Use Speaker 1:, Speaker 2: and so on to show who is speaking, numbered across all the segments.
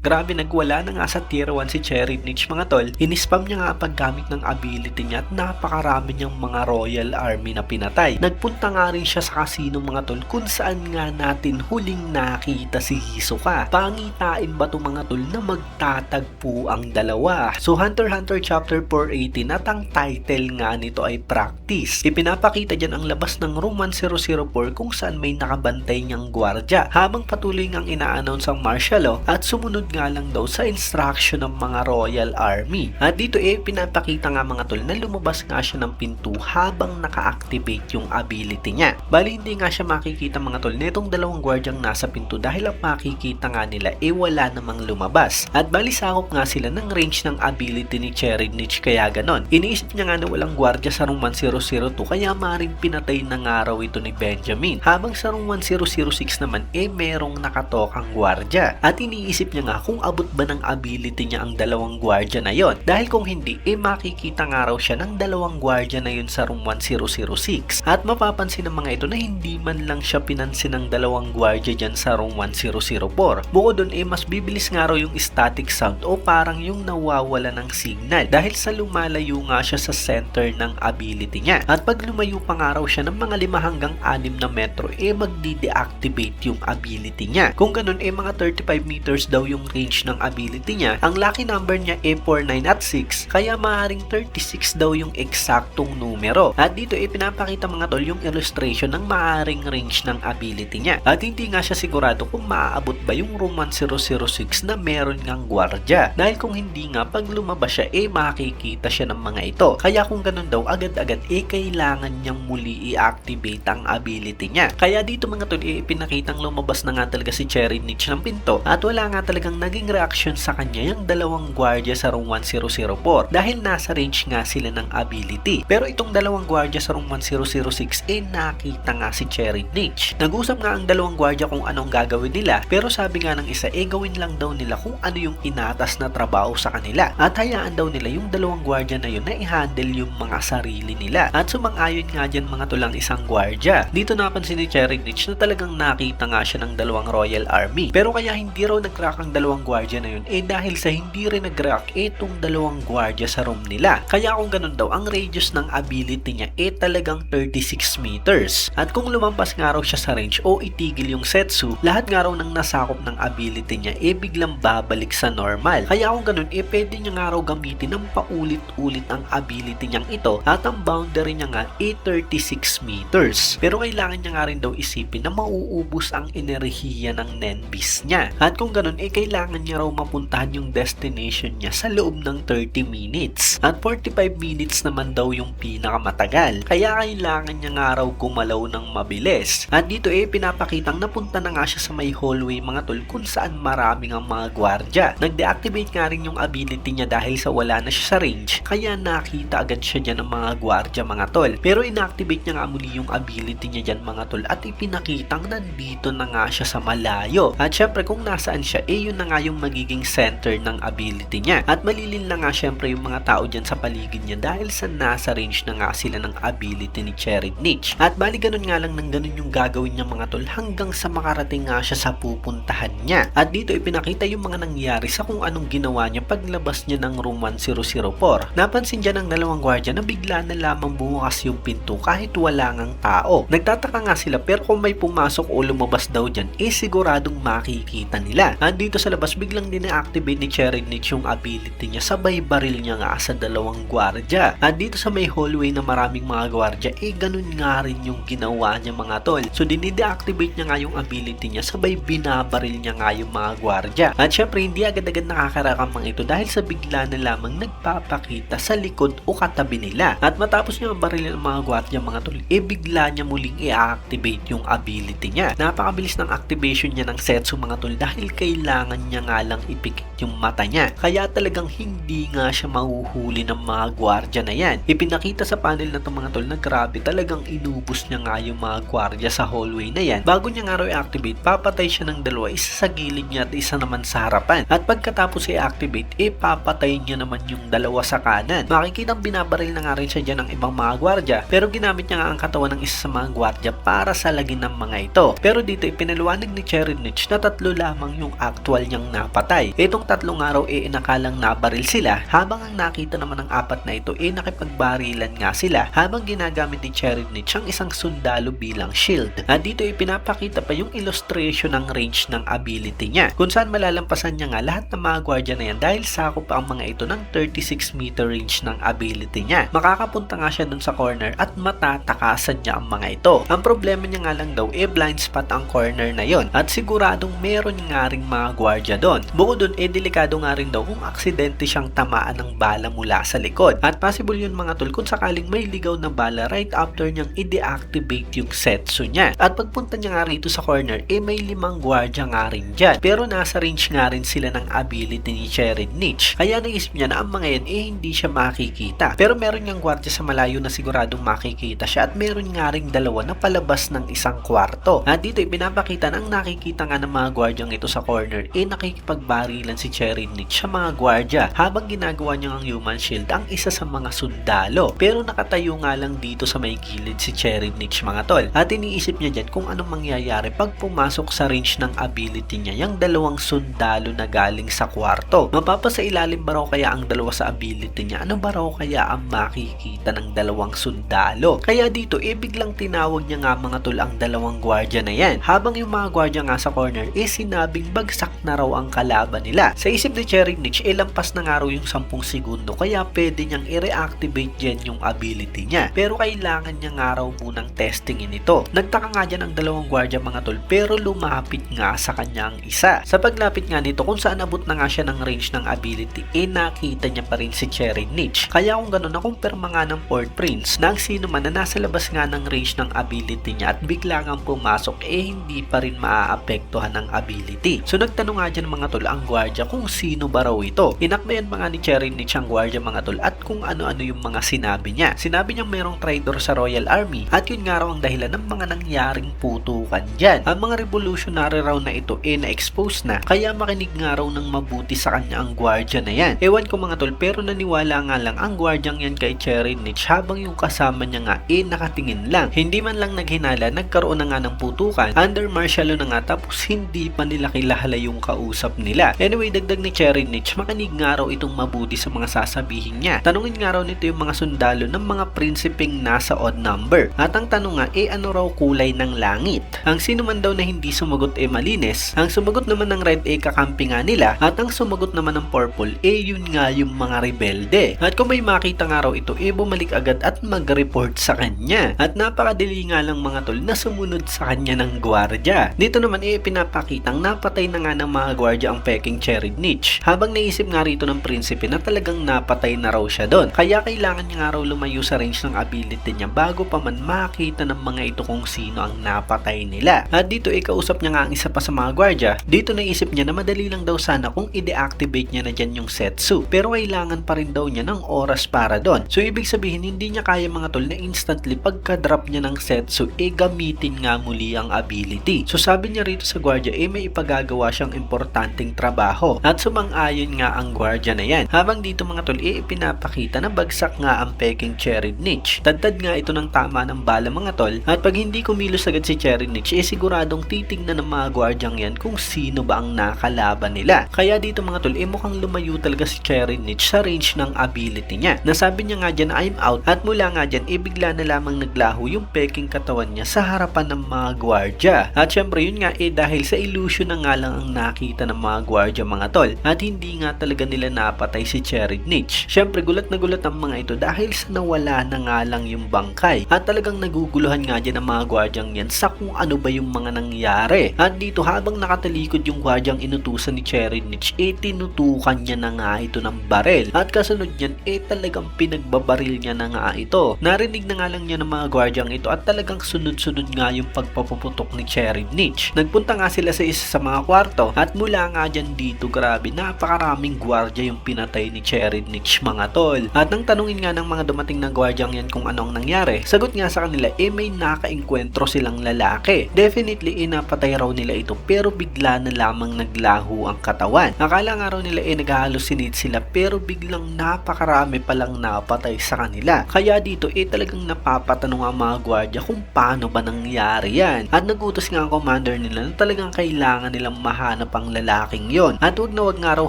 Speaker 1: Grabe, nagwala na nga sa tier 1 si Cherry Niche mga tol. Inispam niya nga ang paggamit ng ability niya at napakarami niyang mga Royal Army na pinatay. Nagpunta nga rin siya sa casino mga tol kung saan nga natin huling nakita si Hisoka. Pangitain ba to mga tol na magtatagpo ang dalawa? So Hunter x Hunter Chapter 418 at ang title nga nito ay Practice. Ipinapakita dyan ang labas ng room 1004 kung saan may nakabantay niyang gwardya habang patuloy ngang ina-announce ang martial law at sumunod nga lang daw sa instruction ng mga Royal Army. At dito pinapakita nga mga tol na lumabas nga siya ng pinto habang naka-activate yung ability niya. Bali hindi nga siya makikita mga tol netong dalawang gwardyang nasa pinto dahil ang makikita nga nila wala namang lumabas. At bali sakop nga sila ng range ng ability ni Cherry Niche kaya ganon. Iniisip niya nga na walang gwardya sa room 1002 kaya maring pinatay na nga raw ito ni Benjamin. Habang sa room 1006 naman merong nakatokang gwardya. At iniisip niya nga kung abot ba ng ability niya ang dalawang gwardya na yon. Dahil kung hindi, makikita nga raw siya ng dalawang gwardya na yun sa room 1006. At mapapansin ng mga ito na hindi man lang siya pinansin ng dalawang gwardya dyan sa room 1004. Bukod dun, mas bibilis nga raw yung static sound o parang yung nawawala ng signal dahil sa lumalayo nga siya sa center ng ability niya. At pag lumayo pa nga raw siya ng mga 5 hanggang 6 na metro, magdi-deactivate yung ability niya. Kung ganun, mga 35 meters daw yung range ng ability niya. Ang lucky number niya 49 at 6, kaya maaaring 36 daw yung eksaktong numero. At dito pinapakita mga tol yung illustration ng maaaring range ng ability niya. At hindi nga siya sigurado kung maaabot ba yung room 1006 na meron ngang gwardya. Dahil kung hindi nga, pag lumabas siya, makikita siya ng mga ito. Kaya kung ganun daw, agad-agad, kailangan niyang muli i-activate ang ability niya. Kaya dito mga tol, pinakitang lumabas na nga talaga si Cherry Niche ng pinto at wala nga talagang naging reaction sa kanya yung dalawang gwardya sa room 1004 dahil nasa range nga sila ng ability. Pero itong dalawang gwardya sa room 1006 nakita nga si Cherry Niche. Nag-usap nga ang dalawang gwardya kung anong gagawin nila pero sabi nga ng isa gawin lang daw nila kung ano yung inatas na trabaho sa kanila at hayaan daw nila yung dalawang gwardya na yun na i-handle yung mga sarili nila. At sumang-ayon nga dyan mga tulang isang gwardya. Dito napansin ni Cherry Niche na talagang nakita nga siya ng dalawang Royal Army. Pero kaya hindi raw nag-react ang dalawang gwardya na yun dahil sa hindi rin nag-react itong dalawang gwardya sa room nila. Kaya kung ganun daw, ang radius ng ability niya talagang 36 meters. At kung lumampas nga raw siya sa range o itigil yung Setsu, lahat nga raw ng nasakop ng ability niya biglang babalik sa normal. Kaya kung ganun, pwede niya nga raw gamitin ng paulit-ulit ang ability niyang ito at ang boundary niya nga 36 meters. Pero kailangan niya nga rin daw isipin na mauubos ang enerhiya ng Nenbis niya. At kung ganun, kailangan niya raw mapuntahan yung destination niya sa loob ng 30 minutes. At 45 minutes naman daw yung pinakamatagal. Kaya kailangan niya nga raw gumalaw ng mabilis. At dito pinapakitang napunta na nga siya sa may hallway mga tol kung saan maraming ang mga gwardya. Nag-deactivate nga rin yung ability niya dahil sa wala na siya sa range. Kaya nakita agad siya dyan ng mga gwardya mga tol. Pero inactivate niya nga muli yung ability niya dyan mga tol at ipinakitang nandito na nga siya sa malayo. At syempre kung nasaan siya, yun na nga yung magiging center ng ability niya. At malilin na nga syempre yung mga tao dyan sa paligid niya dahil sa nasa range na nga sila ng ability ni Cherry Niche. At bali ganun nga lang ng ganun yung gagawin niya mga tol hanggang sa makarating nga siya sa pupuntahan niya. At dito ipinakita yung mga nangyari sa kung anong ginawa niya paglabas niya ng room 1004. Napansin dyan ng dalawang gwardya na bigla na lamang bumukas yung pinto kahit wala ngang tao. Nagtataka nga sila pero kung may pumasok o lumabas daw dyan, siguradong makikita nila. At dito sa labas biglang dina-activate ni Cherry Niche yung ability niya, sabay baril niya nga sa dalawang gwardya. At dito sa may hallway na maraming mga gwardya, ganun nga rin yung ginawa niya mga tol. So dinide-activate niya nga yung ability niya, sabay binabaril niya nga yung mga gwardya. At syempre hindi agad-agad nakakarakam mga ito dahil sa bigla na lamang nagpapakita sa likod o katabi nila. At matapos niya mabaril ng mga gwardya mga tol, bigla niya muling i-activate yung ability niya. Napakabilis ng activation niya ng Setsu mga tol dahil kailangan niya nga lang ipikit yung mata niya. Kaya talagang hindi nga siya mahuhuli ng mga gwardya na yan. Ipinakita sa panel na itong mga tol na grabe talagang inubos niya nga yung mga gwardya sa hallway na yan. Bago niya nga raw i-activate, papatay siya ng dalawa, isa sa gilid niya at isa naman sa harapan. At pagkatapos i-activate, papatay niya naman yung dalawa sa kanan. Makikitang binabaril na nga rin siya dyan ng ibang mga gwardya pero ginamit niya nga ang katawan ng isa sa mga gwardya para salagin ng mga ito. Pero dito ipinaliwanag ni Cherry Niche na 3 lamang yung actual niya niyang napatay. Itong 3 araw inakalang nabaril sila, habang ang nakita naman ng 4 na ito nakipagbarilan nga sila habang ginagamit ni Chernich ang isang sundalo bilang shield. At dito pinapakita pa yung illustration ng range ng ability niya, kung saan malalampasan niya nga lahat ng mga gwardiya na yan dahil sakop pa ang mga ito ng 36 meter range ng ability niya. Makakapunta nga siya dun sa corner at matatakasan niya ang mga ito. Ang problema niya nga lang daw blind spot ang corner na yon at siguradong meron nga ring mga gwardiya doon. Bukod dun delikado nga rin daw kung aksidente siyang tamaan ng bala mula sa likod. At possible yun mga tol kung sakaling may ligaw na bala right after niyang i-deactivate yung setsu niya. At pagpunta niya nga rito sa corner may 5 gwardiya nga rin dyan. Pero nasa range nga rin sila ng ability ni Chernich. Kaya naisip niya na ang mga yan hindi siya makikita. Pero meron niyang gwardiya sa malayo na siguradong makikita siya at meron nga ring 2 na palabas ng isang kwarto. At dito pinapakita na ang nakikita nga ng mga gwardyang ito sa corner nakikipagbarilan si Chernich sa mga gwardiya habang ginagawa niya ang human shield ang isa sa mga sundalo. Pero nakatayo nga lang dito sa may gilid si Chernich mga tol. At iniisip niya dyan kung anong mangyayari pag pumasok sa range ng ability niya yung 2 sundalo na galing sa kwarto. Mapapasailalim ba raw kaya ang 2 sa ability niya? Ano ba raw kaya ang makikita ng 2 sundalo? Kaya dito biglang tinawag niya nga mga tol ang 2 gwardiya na yan. Habang yung mga gwardiya nga sa corner sinabing bagsak na raw ang kalaban nila. Sa isip ni Chernich lampas na nga raw yung 10 segundo kaya pwede niyang i-reactivate dyan yung ability niya. Pero kailangan niya nga raw munang testingin ito. Nagtaka nga dyan ang 2 gwardiya mga tol pero lumapit nga sa kanya ang isa. Sa paglapit nga nito kung saan abot na nga siya ng range ng ability nakita niya pa rin si Chernich. Kaya kung gano'n nakumpirma nga ng Port Prince na ang sino man na nasa labas nga ng range ng ability niya at bigla nga pumasok hindi pa rin maaapektuhan ng ability. So nagtanong nga dyan mga tol ang gwardiya kung sino ba raw ito. Inakbayan pa nga ni Chernich ang gwardiya mga tol at kung ano-ano yung mga sinabi niya. Sinabi niya mayroong traitor sa Royal Army at yun nga raw ang dahilan ng mga nangyaring putukan dyan. Ang mga revolutionary raw na ito na-expose na kaya makinig nga raw ng mabuti sa kanya ang gwardiya na yan. Ewan ko mga tol pero naniwala nga lang ang gwardyang yan kay Chernich habang yung kasama niya nga nakatingin lang. Hindi man lang naghinala, nagkaroon na nga ng putukan under martial law na nga tapos hindi pa nila kilala yung kausap nila. Anyway, dagdag ni Chernich, makinig nga raw itong mabuti sa mga sasabihin niya. Tanungin nga raw nito yung mga sundalo ng mga prinsipeng nasa odd number. At ang tanong nga ano raw kulay ng langit? Ang sino man daw na hindi sumagot malinis. Ang sumagot naman ng red kakampi nga nila. At ang sumagot naman ng purple yun nga yung mga rebelde. At kung may makita nga raw ito bumalik agad at mag-report sa kanya. At napakadali nga lang mga tol na sumunod sa kanya ng gwardiya. Dito naman pinapakitang napatay na nga ng mga gwardiya ang peking Chernich. Habang naisip nga rito ng prinsipe na talagang napatay na raw siya doon. Kaya kailangan niya nga raw lumayo sa range ng ability niya bago pa man makita ng mga ito kung sino ang napatay nila. At dito kausap niya nga ang isa pa sa mga gwardiya. Dito naisip niya na madali lang daw sana kung i-deactivate niya na dyan yung setsu. Pero kailangan pa rin daw niya ng oras para doon. So ibig sabihin hindi niya kaya mga tol na instantly pagka-drop niya ng setsu gamitin nga muli ang ability. So sabi niya rito sa gwardiya may ipagagawa siyang importanteng trabaho. At sumang-ayon nga ang gwardiya na yan. Habang dito mga tol pinapakita na bagsak nga ang peking Chernich. Tadtad nga ito ng tama ng bala mga tol. At pag hindi kumilos agad si Chernich siguradong titignan ng mga gwardyang yan kung sino ba ang nakalaban nila. Kaya dito mga tol mukhang lumayo talaga si Chernich sa range ng ability niya. Nasabi niya nga dyan I'm out at mula nga dyan bigla na lamang naglaho yung peking katawan niya sa harapan ng mga gwardiya. At syempre yun nga dahil sa illusion na nga lang ang nakita ng mga gwardiya mga tol at hindi nga talaga nila napatay si Chernich. Syempre gulat na gulat ang mga ito dahil sa nawala na nga lang yung bangkay at talagang naguguluhan nga dyan ang mga gwardyang yan sa kung ano ba yung mga nangyari. At dito habang nakatalikod yung gwardyang inutusan ni Chernich tinutukan niya na nga ito ng barel at kasunod niyan talagang pinagbabaril niya na nga ito. Narinig na nga lang niya ng mga gwardyang ito at talagang sunod-sunod nga yung pagpapuputok ni Chernich. Nagpunta nga sila sa isa sa mga kwarto at mula nga dyan dito grabe napakaraming gwardiya yung pinatay ni Chernich mga tol. At nang tanungin nga ng mga dumating na gwardyang yan kung ano ang nangyari, sagot nga sa kanila may nakaengkwentro silang lalaki. Definitely napatay raw nila ito pero bigla na lamang naglaho ang katawan. Akala nga raw nila nag-hallucinate sila pero biglang napakarami palang napatay sa kanila. Kaya dito talagang napapatanong ang mga gwardiya kung paano ba nangyari yan. At nagutos nga ang commander nila na talagang kailangan nilang mahanap pang lalaking yon. At wag na wag nga raw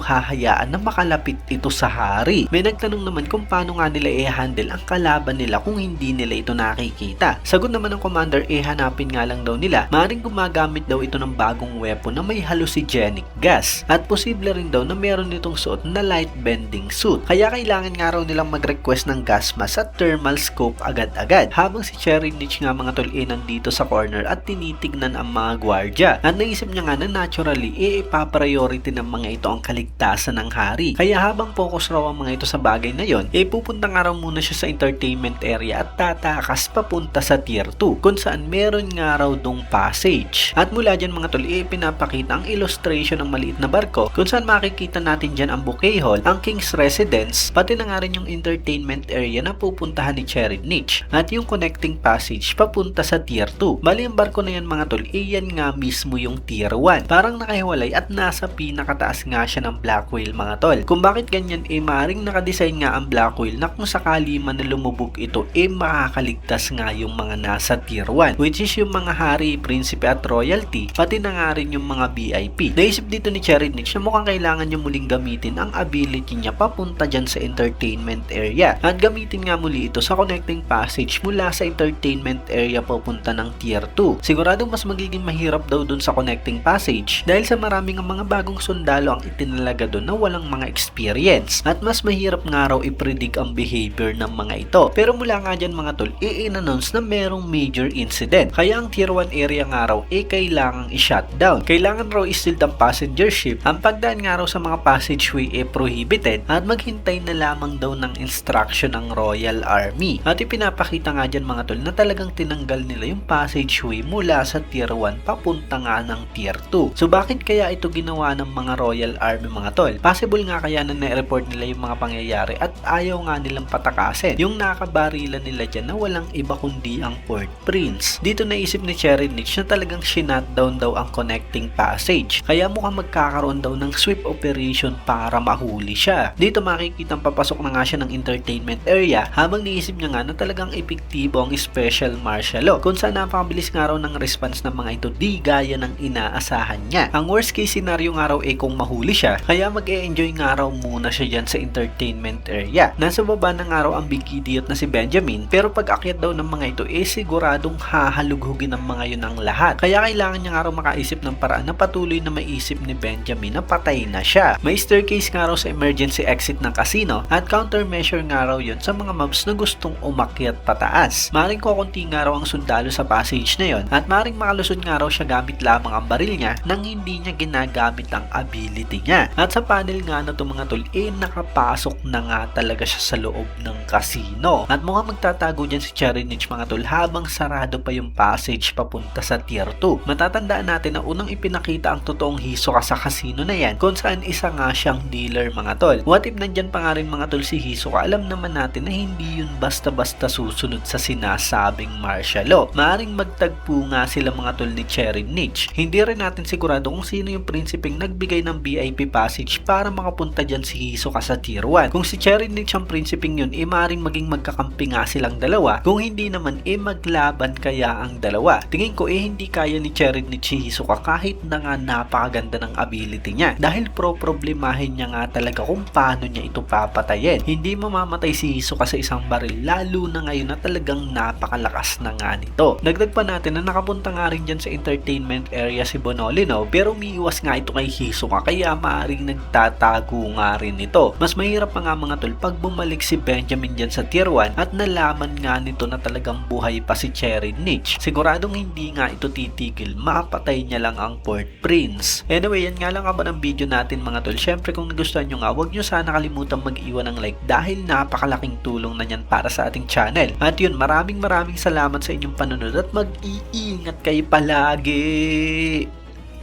Speaker 1: hahayaan na makalapit ito sa hari. May nagtanong naman kung paano nga nila i-handle ang kalaban nila kung hindi nila ito nakikita. Sagot naman ng commander, hanapin nga lang daw nila. Maring gumagamit daw ito ng bagong weapon na may hallucinogenic gas. At posible rin daw na meron itong suot na light bending suit. Kaya kailangan nga raw nilang mag-request ng gas mask at thermal scope agad-agad. Habang si Cherry Nitch nga mga tol nandito sa corner at tinitignan ang mga gwardya. At naisip niya nga na naturally ipapriority ng mga ito ang kaligtasan ng hari. Kaya habang focus raw ang mga ito sa bagay na yon, pupunta nga raw muna siya sa entertainment area at tatakas papunta sa tier 2 kung saan meron nga raw dong passage. At mula dyan mga tol, pinapakita ang illustration ng maliit na barko kung saan makikita natin dyan ang bouquet hall, ang King's Residence, pati na nga rin yung entertainment area na pupuntahan ni Cherry Nitch at yung connecting passage papunta sa tier 2. Bali ang barko na yan mga tol, yan nga mismo yung tier 1. Parang nakahiwalay at nasa pinakataas nga siya ng Black Whale mga tol. Kung bakit ganyan, maring nakadesign nga ang Black Whale na kung sakali man na lumubog ito, makakaligtas nga yung mga nasa tier 1, which is yung mga hari, prinsipe at royalty, pati na nga rin yung mga VIP. Naisip dito ni Cherry Nitch na mukhang kailangan niya muling gamitin ang ability niya papunta dyan sa entertainment area. At gamitin nga muli ito sa connecting passage mula sa entertainment area papunta ng tier 2. Sigurado mas magiging mahirap daw dun sa connecting passage dahil sa maraming mga bagong sundalo ang itinalaga dun na walang mga experience. At mas mahirap nga raw i-predict ang behavior ng mga ito. Pero mula nga dyan mga tol, i-announce na merong major incident. Kaya ang tier 1 area nga raw, kailangang i-shutdown. Kailangan raw i-still ang passenger ship. Ang pagdaan nga raw sa mga passageway prohibited at maghintay na lamang daw ng instruction ng Royal Army. At ipinapakita nga dyan mga tol na talagang tinanggal nila yung passageway mula sa tier 1 papunta nga ng tier 2. So bakit kaya ito ginawa ng mga Royal Army mga tol? Possible nga kaya na na-report nila yung mga pangyayari at ayaw nga nilang patakasin yung nakabarilan nila dyan na walang iba kundi ang Port Prince. Dito naisip ni Cherry Nitch na talagang shinutdown daw ang connecting passage. Kaya mukhang magkakaroon daw ng sweep operation para mahuli siya. Dito makikitang papasok na nga siya ng entertainment area habang niisip niya nga na talagang epektibo ang special martial law kung saan napakabilis nga raw ng response ng mga ito di gaya ng inaasahan niya. Ang worst case scenario nga raw kung mahuli siya, kaya mag-e-enjoy nga raw muna siya dyan sa entertainment area. Nasa baba na nga raw ang big idiot na si Benjamin, pero pag akyat daw ng mga ito siguradong hahalughugin ng mga yun ang lahat. Kaya kailangan niya nga raw makaisip ng paraan na patuloy na maisip ni Benjamin na patay na siya. May staircase nga raw sa emergency exit ng casino at countermeasure nga raw yun sa mga mobs na gustong umakyat pataas. Maring kukunti nga raw ang sundalo sa passage na yun at maring makalusod nga raw siya gamit lamang ang baril niya nang hindi niya ginagamit ang ability niya. At sa panel nga na ito mga tol, nakapasok na nga talaga siya sa loob ng casino. At mukhang magtatago dyan si Cherry Nitch mga tol habang sarado pa yung passage papunta sa tier 2. Matatandaan natin na unang ipinakita ang totoong Hisoka sa casino na yan kung saan isa nga siyang dealer mga tol. What if nandyan pa nga rin mga tol si Hisoka, alam naman natin na hindi yun basta-basta susunod sa sinasabing martial law. Maaring magtagpo nga sila mga tol ni Cherry Nitch. Hindi rin natin sigurado kung sino yung prinsipeng nagbigay ng VIP passage para makapunta dyan si Hisoka sa tier 1. Kung si Cherry Nitch ang prinsipeng yun, maaring maging magkakampi nga silang dalawa. Kung hindi naman, maglaban kaya ang dalawa. Tingin ko hindi kaya ni Cherry Nitch si Hisoka kahit na nga napakaganda ng ability niya. Dahil problemahin niya nga talaga kung paano niya ito papatayin. Hindi mamamatay si Hisoka sa isang baril, lalo na ngayon na talagang napakalakas na nga nito. Dagdag pa natin na nakapunta nga rin dyan sa entertainment area si Bonolino, pero umiiwas nga ito kay Hisoka kaya maaring nagtatago nga rin ito. Mas mahirap pa nga mga tol pag bumalik si Benjamin dyan sa tier 1 at nalaman nga nito na talagang buhay pa si Cherry Nitch. Siguradong hindi nga ito titigil, mapatay niya lang ang Port Prince. Anyway, yan nga lang ba ng video natin mga tol. Syempre kung nagustuhan nyo nga, huwag nyo sana kalimutan mag-iwan ng like dahil napakalaking tulong na yan para sa ating channel. At yun, maraming salamat sa inyong panunod at mag-iingat kayo palagi.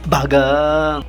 Speaker 1: Bagang!